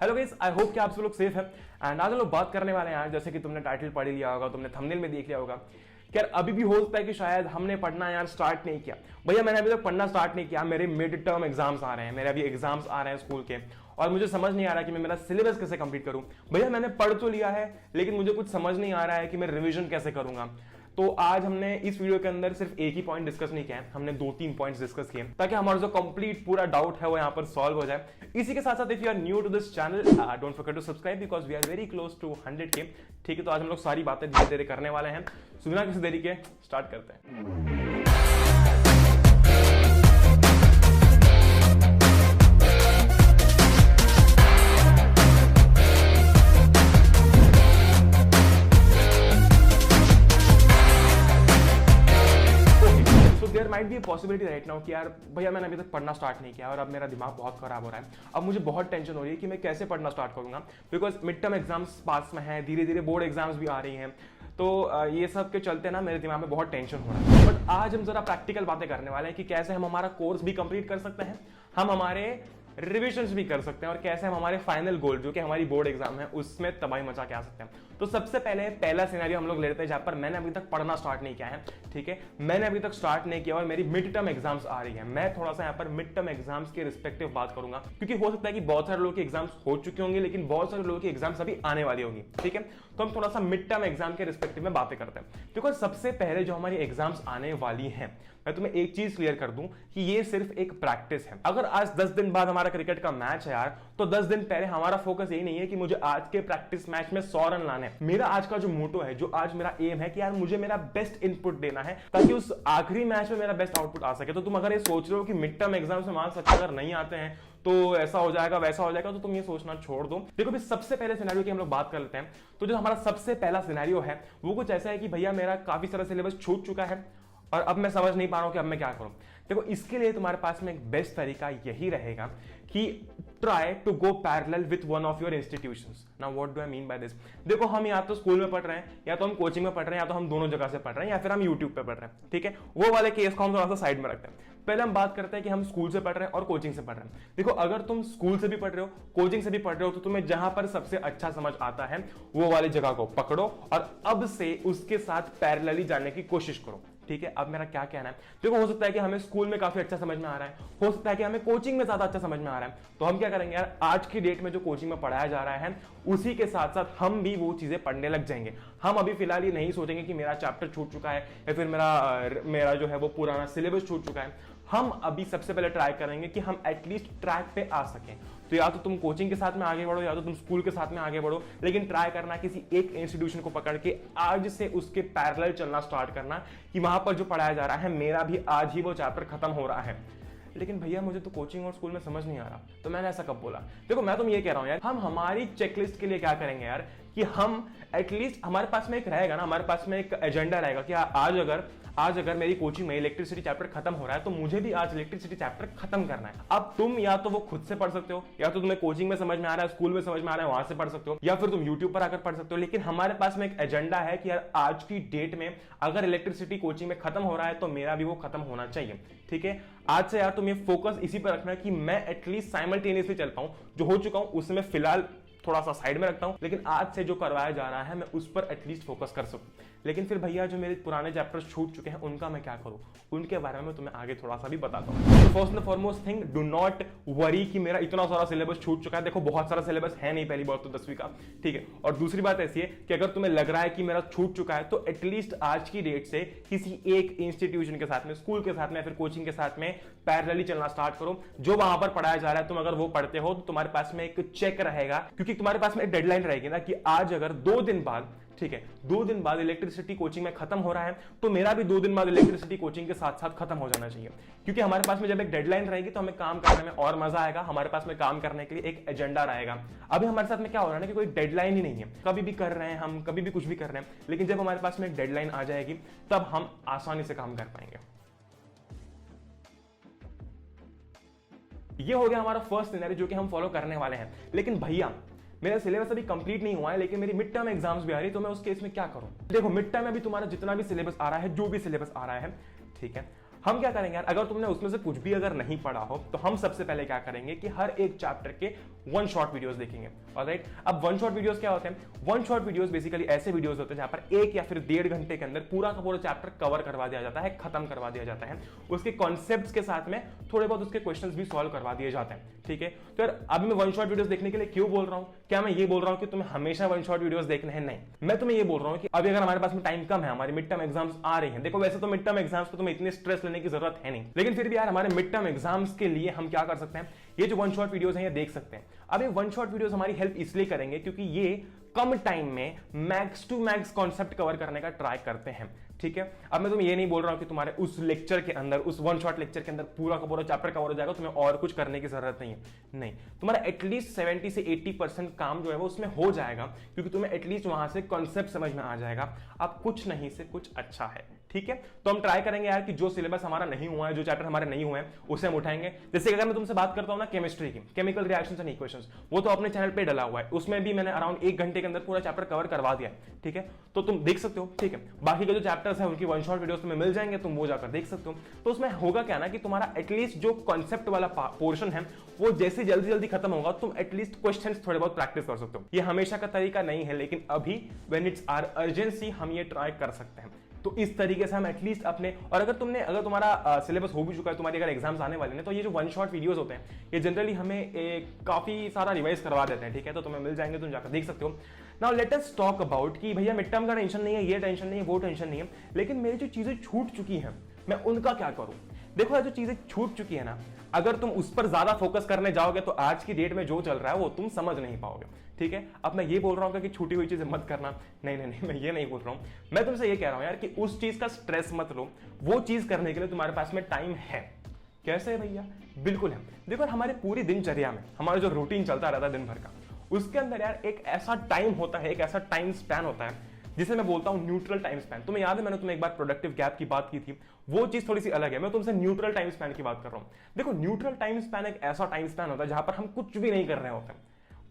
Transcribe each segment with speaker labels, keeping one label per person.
Speaker 1: Hello guys, I hope कि आप सब लोग सेफ हैं। एंड आज हम लोग बात करने वाले हैं यार, जैसे कि तुमने टाइटल पढ़ लिया होगा, तुमने थंबनेल में देख लिया होगा कि यार अभी भी हो सकता है कि शायद हमने पढ़ना यार स्टार्ट नहीं किया। भैया मैंने अभी तक पढ़ना स्टार्ट नहीं किया। मेरे मिड टर्म एग्जाम्स आ रहे हैं, मेरे अभी एग्जाम्स आ रहे हैं स्कूल के, और मुझे समझ नहीं आ रहा कि मैं मेरा सिलेबस कैसे कंप्लीट करूं। भैया मैंने पढ़ तो लिया है, लेकिन मुझे कुछ समझ नहीं आ रहा है कि मैं रिवीजन कैसे करूंगा। तो आज हमने इस वीडियो के अंदर सिर्फ एक ही पॉइंट डिस्कस नहीं किया है, हमने 2-3 पॉइंट्स डिस्कस किए ताकि हमारा जो कंप्लीट पूरा डाउट है वो यहाँ पर सॉल्व हो जाए। इसी के साथ साथ if you are new to this channel don't forget to subscribe because we are very close to 100K। ठीक है, तो आज हम लोग सारी बातें धीरे धीरे करने वाले हैं। बिना किसी देरी के स्टार्ट करते हैं। There might be a possibility right now कि यार भैया मैंने अभी तक पढ़ना स्टार्ट नहीं किया और अब मेरा दिमाग बहुत खराब हो रहा है। अब मुझे बहुत टेंशन हो रही है कि मैं कैसे पढ़ना स्टार्ट करूंगा, बिकॉज मिड टर्म एग्जाम्स पास में है, धीरे धीरे बोर्ड एग्जाम्स भी आ रही हैं। तो ये सब के चलते ना मेरे दिमाग में बहुत टेंशन हो रहा है। बट आज हम जरा प्रैक्टिकल बातें करने वाले हैं कि कैसे हम हमारा कोर्स भी कंप्लीट कर सकते हैं, हम हमारे रिविजन्स भी कर सकते हैं, और कैसे हम हमारे फाइनल गोल जो कि हमारी बोर्ड एग्जाम है उसमें तबाही मचा के आ सकते हैं। तो सबसे पहले पहला सिनेरियो हम लोग लेते हैं जहां पर मैंने अभी तक पढ़ना स्टार्ट नहीं किया है। ठीक है, मैंने अभी तक स्टार्ट नहीं किया और मेरी मिड टर्म एग्जाम्स आ रही है। मैं थोड़ा सा यहाँ पर मिड टर्म एग्जाम्स के रिस्पेक्टिव बात करूंगा, क्योंकि हो सकता है कि बहुत सारे लोगों के एग्जाम्स हो चुके होंगे, लेकिन बहुत सारे लोगों की एग्जाम्स अभी आने वाली होंगी। ठीक है, तो हम थोड़ा सा मिड टर्म एग्जाम के रिस्पेक्टिव में बातें करते हैं। देखो, सबसे पहले जो हमारी एग्जाम्स आने वाली हैं, मैं तुम्हें एक चीज क्लियर कर दूं कि ये सिर्फ एक प्रैक्टिस है। अगर आज 10 दिन बाद हमारा क्रिकेट का मैच है यार, तो 10 दिन पहले हमारा फोकस यही नहीं है कि मुझे आज के प्रैक्टिस मैच में 100 रन लाने हैं। मेरा आज का जो मोटो है, जो आज मेरा एम है कि यार मुझे मेरा बेस्ट इनपुट देना है ताकि उस आखिरी मैच में मेरा बेस्ट आउटपुट आ सके। तो तुम अगर ये सोच रहे हो कि मिड टर्म एग्जाम में मार्क्स अच्छा अगर नहीं आते हैं तो ऐसा हो जाएगा वैसा हो जाएगा, तो तुम ये सोचना छोड़ दो। देखो भी सबसे पहले सिनेरियो की हम लोग बात कर लेते हैं। तो जो हमारा सबसे पहला सिनेरियो है वो कुछ ऐसा है कि भैया मेरा काफी सारा सिलेबस छूट चुका है और अब मैं समझ नहीं पा रहा हूं कि अब मैं क्या करूं। देखो, इसके लिए तुम्हारे पास में एक बेस्ट तरीका यही रहेगा कि try to go parallel with one of your institutions. Now what do I mean by this? देखो, हम या तो स्कूल में पढ़ रहे हैं, या तो हम कोचिंग में पढ़ रहे हैं, या तो हम दोनों जगह से पढ़ रहे हैं, या फिर हम यूट्यूब पे पढ़ रहे हैं। ठीक है, वो वाले केस को हम थोड़ा सा साइड में रखते हैं। पहले हम बात करते हैं कि हम स्कूल से पढ़ रहे हैं और कोचिंग से पढ़ रहे हैं। देखो, अगर तुम स्कूल से भी पढ़ रहे हो, कोचिंग से भी पढ़ रहे हो, तो तुम्हें जहां पर सबसे अच्छा समझ आता है वो वाली जगह को पकड़ो और अब से उसके साथ पैरेलली जाने की कोशिश करो। ठीक है, अब मेरा क्या कहना है, देखो हो सकता है कि हमें स्कूल में काफी अच्छा समझ में आ रहा है, हो सकता है कि हमें कोचिंग में ज्यादा अच्छा समझ में आ रहा है। तो हम क्या करेंगे यार, आज की डेट में जो कोचिंग में पढ़ाया जा रहा है उसी के साथ साथ हम भी वो चीजें पढ़ने लग जाएंगे। हम अभी फिलहाल ये नहीं सोचेंगे कि मेरा चैप्टर छूट चुका है या फिर मेरा जो है वो पुराना सिलेबस छूट चुका है। हम अभी सबसे पहले ट्राई करेंगे कि हम एटलीस्ट ट्रैक पे आ सकें। तो या तो तुम कोचिंग के साथ में आगे बढ़ो, या तो तुम स्कूल के साथ में आगे बढ़ो, लेकिन ट्राई करना किसी एक इंस्टीट्यूशन को पकड़ के आज से उसके पैरेलल चलना स्टार्ट करना कि वहां पर जो पढ़ाया जा रहा है मेरा भी आज ही वो चैप्टर खत्म हो रहा है। लेकिन भैया मुझे तो कोचिंग और स्कूल में समझ नहीं आ रहा, तो मैंने ऐसा कब बोला? देखो, मैं तुम ये कह रहा हूं यार, हम हमारी चेकलिस्ट के लिए क्या करेंगे यार कि हम एटलीस्ट हमारे पास में एक रहेगा ना, हमारे पास में एक एजेंडा रहेगा कि आज अगर मेरी कोचिंग में इलेक्ट्रिसिटी चैप्टर खत्म हो रहा है तो मुझे भी आज इलेक्ट्रिसिटी चैप्टर खत्म करना है। अब तुम या तो वो खुद से पढ़ सकते हो, या तो तुम्हें कोचिंग में समझ में आ रहा है, स्कूल में समझ में आ रहा है, वहां से पढ़ सकते हो, या फिर तुम यूट्यूब पर आकर पढ़ सकते हो। लेकिन हमारे पास में एक एजेंडा है कि यार आज की डेट में अगर इलेक्ट्रिसिटी कोचिंग में खत्म हो रहा है तो मेरा भी वो खत्म होना चाहिए। ठीक है, आज से यार तुम ये फोकस इसी पर रखना कि मैं एटलीस्ट साइमल्टेनियसली चल पाऊं। जो हो चुका हूं उससे मैं फिलहाल थोड़ा सा साइड में रखता हूं, लेकिन आज से जो करवाया जा रहा है मैं उस पर एटलीस्ट फोकस कर सकूं। लेकिन फिर भैया जो मेरे पुराने चैप्टर्स छूट चुके हैं उनका मैं क्या करूं, उनके बारे में तुम्हें आगे थोड़ा सा भी बताता हूं। तो first and foremost thing, do not worry कि मेरा इतना सारा सिलेबस छूट चुका है। देखो, बहुत सारा सिलेबस है नहीं, पहली बात तो 10वीं का। ठीक है, और दूसरी बात ऐसी है कि अगर तुम्हें लग रहा है कि मेरा छूट चुका है तो एटलीस्ट आज की डेट से किसी एक इंस्टीट्यूशन के साथ में, स्कूल के साथ में या फिर कोचिंग के साथ में पैरेलली चलना स्टार्ट करो। जो वहां पर पढ़ाया जा रहा है तुम अगर वो पढ़ते हो तो तुम्हारे पास में एक चेक रहेगा, क्योंकि तुम्हारे पास में एक डेडलाइन रहेगी ना कि आज अगर 2 दिन बाद, ठीक है, 2 दिन बाद इलेक्ट्रिसिटी कोचिंग में खत्म हो रहा है तो मेरा भी 2 दिन बाद इलेक्ट्रिसिटी कोचिंग के साथ साथ खत्म हो जाना चाहिए। क्योंकि हमारे पास में जब एक डेडलाइन रहेगी तो हमें काम करने में और मजा आएगा, हमारे पास में काम करने के लिए एक एजेंडा रहेगा। अभी हमारे साथ में क्या हो रहा है ना कि कोई डेडलाइन ही नहीं है, कभी भी कर रहे हैं हम, कभी भी कुछ भी कर रहे हैं, लेकिन जब हमारे पास में एक डेडलाइन आ जाएगी तब हम आसानी से काम कर पाएंगे। ये हो गया हमारा फर्स्ट सिनेरियो जो कि हम फॉलो करने वाले हैं। लेकिन भैया मेरा सिलेबस अभी कंप्लीट नहीं हुआ है, लेकिन मेरी मिड टर्म एग्जाम्स भी आ रही है, तो मैं उस केस में क्या करूं? देखो, मिड टर्म में भी तुम्हारा जितना भी सिलेबस आ रहा है, जो भी सिलेबस आ रहा है, ठीक है, हम क्या करेंगे यार, अगर तुमने उसमें से कुछ भी अगर नहीं पढ़ा हो तो हम सबसे पहले क्या करेंगे कि हर एक चैप्टर के वन शॉट वीडियोस देखेंगे। ऑलराइट, अब वन शॉट वीडियोस क्या होते हैं? वन शॉट वीडियोस बेसिकली ऐसे वीडियोस होते हैं जहां पर 1 या फिर 1.5 घंटे के अंदर पूरा का पूरा चैप्टर कवर करवा दिया जाता है, खत्म करवा दिया जाता है, उसके कॉन्सेप्ट्स के साथ में थोड़े बहुत उसके क्वेश्चंस भी सॉल्व करवा दिए जाते हैं। ठीक है, तो यार अभी मैं वन शॉट वीडियोस देखने के लिए क्यों बोल रहा हूं? क्या मैं ये बोल रहा हूं कि तुम्हें हमेशा वन शॉट वीडियोस देखने हैं? नहीं, मैं तुम्हें ये बोल रहा हूं कि अभी अगर हमारे पास में टाइम कम है, हमारी मिड टर्म एग्जाम्स आ रही हैं, देखो वैसे तो मिड टर्म एग्जाम्स पे तुम्हें इतनी स्ट्रेस लेने की जरूरत है नहीं, लेकिन फिर भी यार हमारे मिड टर्म एग्जाम्स के लिए हम क्या कर सकते हैं, ये जो वन शॉट वीडियोस हैं ये देख सकते हैं। अब ये वन शॉट वीडियोस हमारी हेल्प इसलिए करेंगे क्योंकि ये कम टाइम में max to max concept cover करने का ट्राई करते हैं। ठीक है, अब मैं तुम्हें ये नहीं बोल रहा हूं कि तुम्हारे उस लेक्चर के अंदर, उस वन शॉट लेक्चर के अंदर पूरा का पूरा चैप्टर कवर हो जाएगा, तुम्हें और कुछ करने की जरूरत नहीं है। नहीं, तुम्हारा एटलीस्ट 70 से 80% काम जो है वो उसमें हो जाएगा, क्योंकि तुम्हें एटलीस्ट वहां से कॉन्सेप्ट समझ में आ जाएगा। अब कुछ नहीं से कुछ अच्छा है। ठीक है, तो हम ट्राई करेंगे यार कि जो सिलेबस हमारा नहीं हुआ है, जो चैप्टर हमारे नहीं हुए हैं, उसे हम उठाएंगे। जैसे अगर मैं तुमसे बात करता हूं ना केमिस्ट्री की, केमिकल रिएक्शंस एंड इक्वेशंस, वो तो अपने चैनल पे डला हुआ है, उसमें भी मैंने अराउंड 1 घंटे के अंदर पूरा चैप्टर कवर करवा दिया है। ठीक है, तो तुम देख सकते हो। ठीक है, बाकी के जो चैप्टर्स है उनकी वन शॉट वीडियोस तुम्हें मिल जाएंगे, तुम वो जाकर देख सकते हो। तो उसमें होगा क्या ना कि तुम्हारा एटलीस्ट जो कॉन्सेप्ट वाला पोर्शन है वो जैसे जल्दी जल्दी खत्म होगा, तुम एटलीस्ट क्वेश्चंस थोड़े बहुत प्रैक्टिस कर सकते हो। ये हमेशा का तरीका नहीं है, लेकिन अभी व्हेन इट्स आवर अर्जेंसी हम ये ट्राई कर सकते हैं। तो इस तरीके से हम एटलीस्ट अपने, और अगर तुम्हारा सिलेबस हो भी चुका है, तुम्हारी अगर एग्जाम्स आने वाले हैं, तो ये जो वन शॉट वीडियोस होते हैं ये जनरली हमें काफी सारा रिवाइज करवा देते हैं। ठीक है, तो तुम्हें मिल जाएंगे, तुम जाकर देख सकते हो। Now let us talk about कि भैया मिड टर्म का टेंशन नहीं है, ये टेंशन नहीं है, वो टेंशन नहीं है, लेकिन मेरी जो चीजें छूट चुकी हैं मैं उनका क्या करूं? देखो यार, जो चीजें छूट चुकी है ना, अगर तुम उस पर ज्यादा फोकस करने जाओगे तो आज की डेट में जो चल रहा है वो तुम समझ नहीं पाओगे। ठीक है, अब मैं ये बोल रहा हूं कि छूटी हुई चीजें मत करना, नहीं नहीं नहीं, मैं ये नहीं बोल रहा हूं। मैं तुमसे ये कह रहा हूं यार कि उस चीज का स्ट्रेस मत लो, वो चीज करने के लिए तुम्हारे पास में टाइम है। कैसे है भैया? बिल्कुल है। देखो हमारे पूरी दिनचर्या में हमारा जो रूटीन चलता रहता है दिन भर का, उसके अंदर यार एक ऐसा टाइम होता है, एक ऐसा टाइम स्पैन होता है जिसे मैं बोलता हूं न्यूट्रल टाइम स्पैन। तुम्हें याद है मैंने तुम्हें एक बार प्रोडक्टिव गैप की बात की थी, वो चीज थोड़ी सी अलग है। मैं तुमसे न्यूट्रल टाइम स्पैन की बात कर रहा हूं। देखो न्यूट्रल टाइम स्पैन एक ऐसा टाइम स्पैन होता है जहां पर हम कुछ भी नहीं कर रहे होते हैं,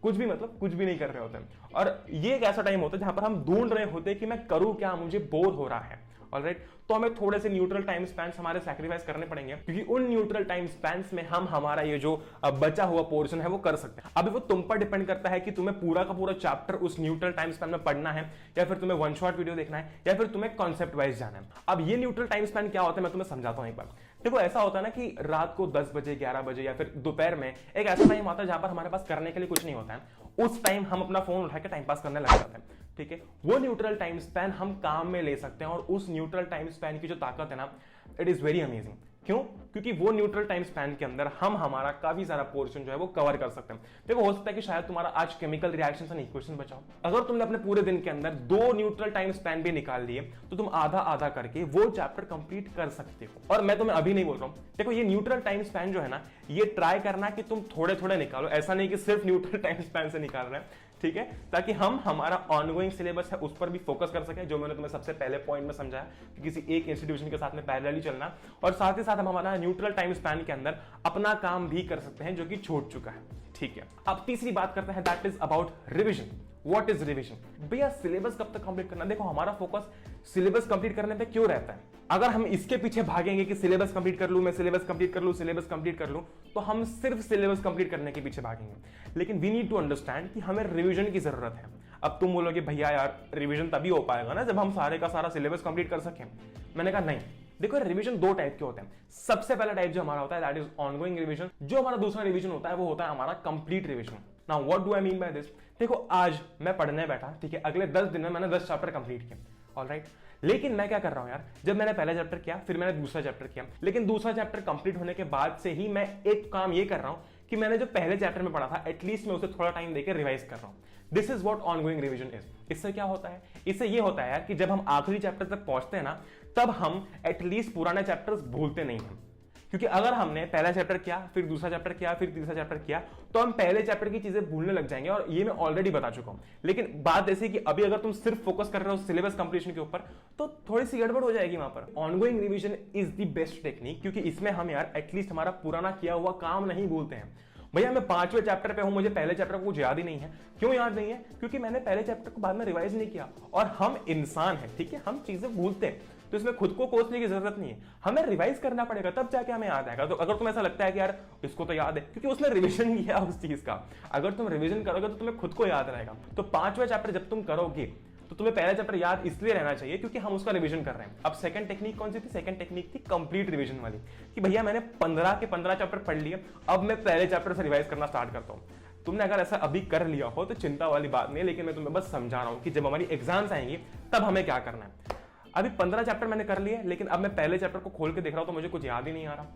Speaker 1: कुछ भी मतलब कुछ भी नहीं कर रहे होते हैं, और ये एक ऐसा टाइम होता है जहां पर हम ढूंढ रहे होते हैं कि मैं करूं क्या, मुझे बोर हो रहा है। ऑलराइट, तो हमें थोड़े से न्यूट्रल टाइम स्पैन हमारे सैक्रिफाइस करने पड़ेंगे, क्योंकि उन न्यूट्रल टाइम स्पैन में हम हमारा ये जो बचा हुआ पोर्शन है वो कर सकते हैं। अभी वो तुम पर डिपेंड करता है कि तुम्हें पूरा का पूरा चैप्टर उस न्यूट्रल टाइम स्पैन में पढ़ना है, या फिर तुम्हें वन शॉट वीडियो देखना है, या फिर तुम्हें कॉन्सेप्ट वाइज जाना है। अब ये न्यूट्रल टाइम स्पैन क्या होता है मैं तुम्हें समझाता हूं एक बार। देखो ऐसा होता है ना कि रात को 10 बजे 11 बजे या फिर दोपहर में एक ऐसा टाइम आता है जहां पर हमारे पास करने के लिए कुछ नहीं होता है, उस टाइम हम अपना फोन उठा के टाइम पास करने लग जाते हैं। ठीक है, वो न्यूट्रल टाइम स्पैन हम काम में ले सकते हैं, और उस न्यूट्रल टाइम स्पैन की जो ताकत है ना, इट इज वेरी अमेजिंग। क्यों? क्योंकि वो न्यूट्रल टाइम स्पैन के अंदर हम हमारा काफी सारा पोर्शन जो है वो कवर कर सकते हैं। देखो हो सकता है कि शायद तुम्हारा आज केमिकल रिएक्शंस एंड इक्वेशन बचाओ, अगर तुमने अपने पूरे दिन के अंदर 2 न्यूट्रल टाइम स्पैन भी निकाल लिए तो तुम आधा आधा करके वो चैप्टर कंप्लीट कर सकते हो। और मैं तुम्हें अभी नहीं बोल रहा हूं, देखो ये न्यूट्रल टाइम स्पैन जो है ना, ये ट्राई करना कि तुम थोड़े थोड़े निकालो, ऐसा नहीं कि सिर्फ न्यूट्रल टाइम स्पैन से निकाल रहे हैं। ठीक है, ताकि हम हमारा ऑनगोइंग सिलेबस है उस पर भी फोकस कर सकें, जो मैंने तुम्हें सबसे पहले पॉइंट में समझाया कि किसी एक इंस्टीट्यूशन के साथ में पैरेलली चलना, और साथ ही साथ हम हमारा न्यूट्रल टाइम स्पैन के अंदर अपना काम भी कर सकते हैं जो कि छूट चुका है। ठीक है, अब तीसरी बात करते हैं, that is about revision. What is revision? भैया सिलेबस कब तक कंप्लीट करना? देखो हमारा फोकस सिलेबस कंप्लीट करने पे क्यों रहता है? अगर हम इसके पीछे भागेंगे कि सिलेबस कंप्लीट कर लूं, मैं सिलेबस कंप्लीट कर लूं, सिलेबस कंप्लीट कर लूं, तो हम सिर्फ सिलेबस कंप्लीट करने के पीछे भागेंगे। लेकिन वी नीड टू अंडरस्टैंड कि हमें रिवीजन की जरूरत है। अब तुम बोलोगे भैया यार रिवीजन तभी हो पाएगा ना जब हम सारे का सारा सिलेबस कंप्लीट कर सकें। मैंने कहा नहीं, देखो रिवीजन 2 टाइप के होते हैं। सबसे पहला टाइप जो हमारा होता है दैट इज ऑनगोइंग रिवीजन। जो हमारा दूसरा रिवीजन होता है वो होता है हमारा complete revision. Now what do I mean by this? देखो आज मैं पढ़ने बैठा, ठीक है, अगले 10 दिन में मैंने 10 चैप्टर कंप्लीट किए, ऑलराइट। लेकिन मैं क्या कर रहा हूं यार, जब मैंने पहला चैप्टर किया फिर मैंने दूसरा चैप्टर किया, लेकिन दूसरा चैप्टर कंप्लीट होने के बाद से ही मैं एक काम ये कर रहा हूं कि मैंने जो पहले चैप्टर में पढ़ा था एटलीस्ट मैं उसे थोड़ा टाइम देकर रिवाइज कर रहा हूं। This is what ongoing revision is. इससे क्या होता है? इससे ये होता है यार कि जब हम आखिरी चैप्टर तक पहुंचते हैं ना, तब हम एटलीस्ट पुराने चैप्टर्स भूलते नहीं हैं। क्योंकि अगर हमने पहला चैप्टर किया, फिर दूसरा चैप्टर किया, फिर तीसरा चैप्टर किया, तो हम पहले चैप्टर की चीजें भूलने लग जाएंगे, और ये मैं ऑलरेडी बता चुका हूं। लेकिन बात ऐसी कि अभी अगर तुम सिर्फ फोकस कर रहे हो सिलेबस कंप्लीशन के ऊपर, तो थोड़ी सी गड़बड़ हो जाएगी वहां पर। Ongoing revision is the best technique, क्योंकि इसमें हम यार एटलीस्ट हमारा पुराना किया हुआ काम नहीं भूलते हैं। भैया मैं 5वें चैप्टर पे हूं, मुझे पहले चैप्टर को कुछ याद ही नहीं है। क्यों याद नहीं है? क्योंकि मैंने पहले चैप्टर को बाद में रिवाइज नहीं किया। और हम इंसान हैं, ठीक है, हम चीजें भूलते हैं। तो इसमें खुद को कोसने की जरूरत नहीं है, हमें रिवाइज करना पड़ेगा, तब जाके हमें याद आएगा। तो अगर तुम्हें ऐसा लगता है कि यार इसको तो याद है क्योंकि उसने रिविजन किया उस चीज का, अगर तुम रिविजन करोगे तो तुम्हें खुद को याद रहेगा। तो 5वां चैप्टर जब तुम करोगे तो तुम्हें पहला चैप्टर याद इसलिए रहना चाहिए क्योंकि हम उसका रिवीजन कर रहे हैं। अब सेकंड टेक्निक कौन सी थी? सेकंड टेक्निक थी कंप्लीट रिवीजन वाली, कि भैया मैंने 15 के 15 चैप्टर पढ़ लिए, अब मैं पहले चैप्टर से रिवाइज करना स्टार्ट करता हूं। तुमने अगर ऐसा अभी कर लिया हो तो चिंता वाली बात नहीं है, लेकिन मैं तुम्हें बस समझा रहा हूं कि जब हमारी एग्जाम्स आएंगी तब हमें क्या करना है। अभी 15 चैप्टर मैंने कर लिए, लेकिन अब मैं पहले चैप्टर को खोल के देख रहा हूं तो मुझे कुछ याद ही नहीं आ रहा।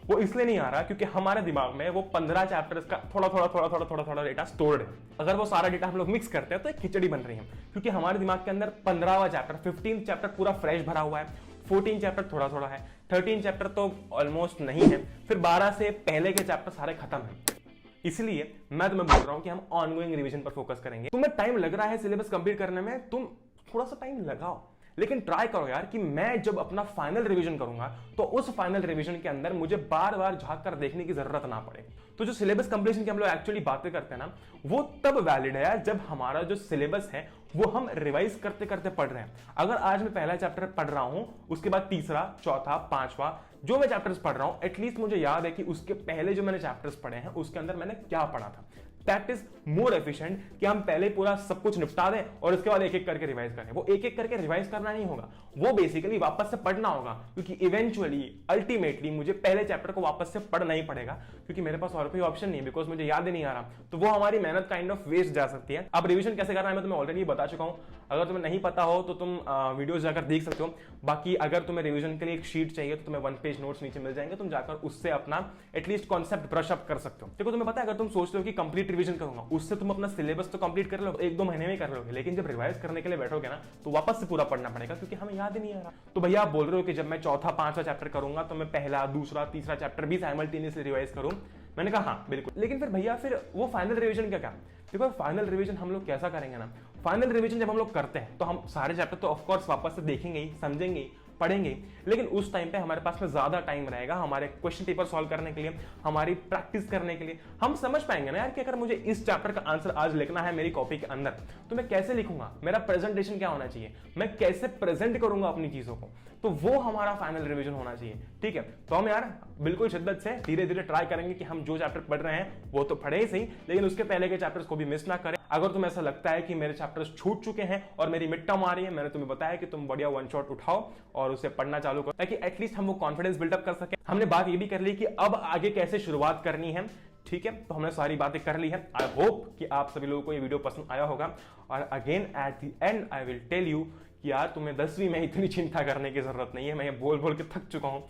Speaker 1: वो इसलिए नहीं आ रहा क्योंकि हमारे दिमाग में वो 15 चैप्टर्स का थोड़ा डेटा स्टोर्ड है। अगर वो सारा डेटा हम लोग मिक्स करते हैं तो एक खिचड़ी बन रही है, क्योंकि हमारे दिमाग के अंदर 15वां चैप्टर 15 चैप्टर पूरा फ्रेश भरा हुआ है, 14 चैप्टर थोड़ा थोड़ा है, 13 चैप्टर तो ऑलमोस्ट नहीं है, फिर 12 से पहले के चैप्टर सारे खत्म है। इसलिए मैं तुम्हें बोल रहा हूं कि हम ऑनगोइंग रिवीजन पर फोकस करेंगे। तुम्हें टाइम लग रहा है सिलेबस कंप्लीट करने में, तुम थोड़ा सा टाइम लगाओ, लेकिन ट्राई करो यार कि मैं जब अपना फाइनल रिवीजन करूंगा तो उस फाइनल रिवीजन के अंदर मुझे बार बार झांक कर देखने की जरूरत ना पड़े। तो जो सिलेबस कंप्लीशन की हम लोग एक्चुअली बातें करते हैं ना, वो तब वैलिड है यार जब हमारा जो सिलेबस है वो हम रिवाइज करते करते पढ़ रहे हैं। अगर आज मैं पहला चैप्टर पढ़ रहा हूं, उसके बाद तीसरा, चौथा, पांचवा जो मैं चैप्टर्स पढ़ रहा हूं, एटलीस्ट मुझे याद है कि उसके पहले जो मैंने चैप्टर्स पढ़े हैं उसके अंदर मैंने क्या पढ़ा था। दैट इज मोर एफिशिएंट कि हम पहले पूरा सब कुछ निपटा दें और उसके बाद एक एक करके रिवाइज करें। वो एक एक करके रिवाइज करना नहीं होगा, वो बेसिकली वापस से पढ़ना होगा, क्योंकि इवेंचुअली अल्टीमेटली मुझे पहले चैप्टर को वापस से पढ़ना ही पड़ेगा, क्योंकि मेरे पास और कोई ऑप्शन नहीं, बिकॉज मुझे याद ही नहीं आ रहा। तो वो हमारी मेहनत काइंड ऑफ वेस्ट जा सकती है। अब रिविजन कैसे करना है मैं तुम्हें ऑलरेडी बता चुका हूं, अगर तुम्हें नहीं पता हो तो तुम वीडियोस जाकर देख सकते हो। बाकी अगर तुम्हें रिविजन के लिए एक शीट चाहिए तो तुम्हें 1 पेज नोट्स नीचे मिल जाएंगे, तुम जाकर उससे अपना एटलीस्ट कॉन्सेप्ट ब्रश अप कर सकते हो। देखो तुम्हें पता है, अगर तुम सोचते हो कि कंप्लीट रिविजन करूंगा, उससे तुम अपना सिलेबस तो कंप्लीट कर लो, 1-2 महीने में कर लोगे, लेकिन जब रिवाइज करने के लिए बैठोगे ना तो वापस से पूरा पढ़ना पड़ेगा, क्योंकि हमें याद ही नहीं आ रहा। तो भैया आप बोल रहे हो कि जब मैं चौथा, पांचवा चैप्टर करूंगा तो मैं पहला, दूसरा, तीसरा चैप्टर भी साइमल्टेनियसली रिवाइज करूं। मैंने कहा हाँ बिल्कुल, लेकिन फिर भैया फिर वो फाइनल रिवीजन क्या? देखो फाइनल रिवीजन हम लोग कैसा करेंगे ना, फाइनल रिवीजन जब हम लोग करते हैं तो हम सारे चैप्टर तो ऑफ कोर्स वापस से देखेंगे ही, समझेंगे, पढ़ेंगे, लेकिन उस टाइम पे हमारे पास में ज्यादा टाइम रहेगा हमारे क्वेश्चन पेपर सॉल्व करने के लिए, हमारी प्रैक्टिस करने के लिए। हम समझ पाएंगे ना यार कि अगर मुझे इस चैप्टर का आंसर आज लिखना है मेरी कॉपी के अंदर तो मैं कैसे लिखूंगा, मेरा प्रेजेंटेशन क्या होना चाहिए, मैं कैसे प्रेजेंट करूंगा अपनी चीजों को, तो वो हमारा फाइनल रिवीजन होना चाहिए। ठीक है, तो हम यार बिल्कुल शिद्दत से धीरे धीरे ट्राई करेंगे कि हम जो चैप्टर पढ़ रहे हैं वो तो पढ़े ही सही, लेकिन उसके पहले के चैप्टर्स को भी मिस ना करें। अगर तुम्हें ऐसा लगता है कि मेरे चैप्टर्स छूट चुके हैं और मेरी मिड टर्म आ रही है, मैंने तुम्हें बताया कि तुम बढ़िया वन शॉट उठाओ और उसे पढ़ना चालू करो, ताकि एटलीस्ट हम वो कॉन्फिडेंस बिल्डअप कर सके। हमने बात ये भी कर ली कि अब आगे कैसे शुरुआत करनी है। ठीक है, तो हमने सारी बातें कर ली है। आई होप कि आप सभी लोगों को ये वीडियो पसंद आया होगा। और again at the end I will tell you कि यार तुम्हें 10वीं में इतनी चिंता करने की जरूरत नहीं है। मैं ये बोल बोल के थक चुका हूं,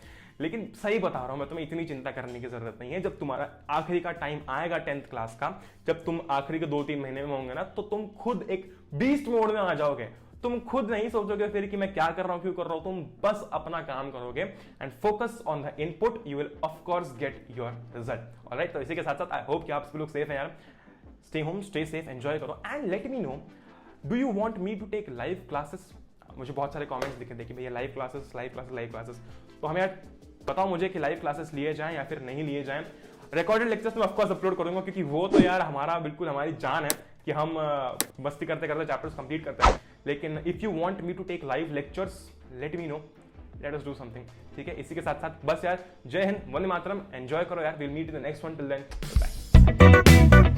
Speaker 1: लेकिन सही बता रहा हूं मैं, तुम्हें इतनी चिंता करने की जरूरत नहीं है। जब तुम्हारा आखिरी का टाइम आएगा 10th क्लास का, जब तुम आखिरी के 2-3 महीने में होंगे ना, तो तुम खुद एक बीस्ट मोड में आ जाओगे। तुम खुद नहीं सोचोगे फिर कि मैं क्या कर रहा हूं, क्यों कर रहा हूं, तुम बस अपना काम करोगे and focus on the input, you will of course get your result. Alright, तो इसी के साथ साथ आई होप कि आप सभी लोग सेफ हैं यार। Stay home, stay safe, enjoy करो and let me know, do you want me to take live classes? मुझे बहुत सारे कमेंट्स दिखे थे कि भैया लाइव क्लासेस, तो हमें यार बताओ मुझे कि लाइव क्लासेस लिए जाएं या फिर नहीं लिए जाएं। रिकॉर्डेड लेक्चर्स में ऑफ कोर्स अपलोड करूंगा, क्योंकि वो तो यार हमारा बिल्कुल हमारी जान है कि हम मस्ती करते करते चैप्टर्स कंप्लीट करते हैं। लेकिन if you want me to take live lectures, let me know, let us do something. ठीक है, इसी के साथ साथ बस यार जय हिंद, वंदे मातरम, एंजॉय करो यार। Will meet in the next one, till then bye.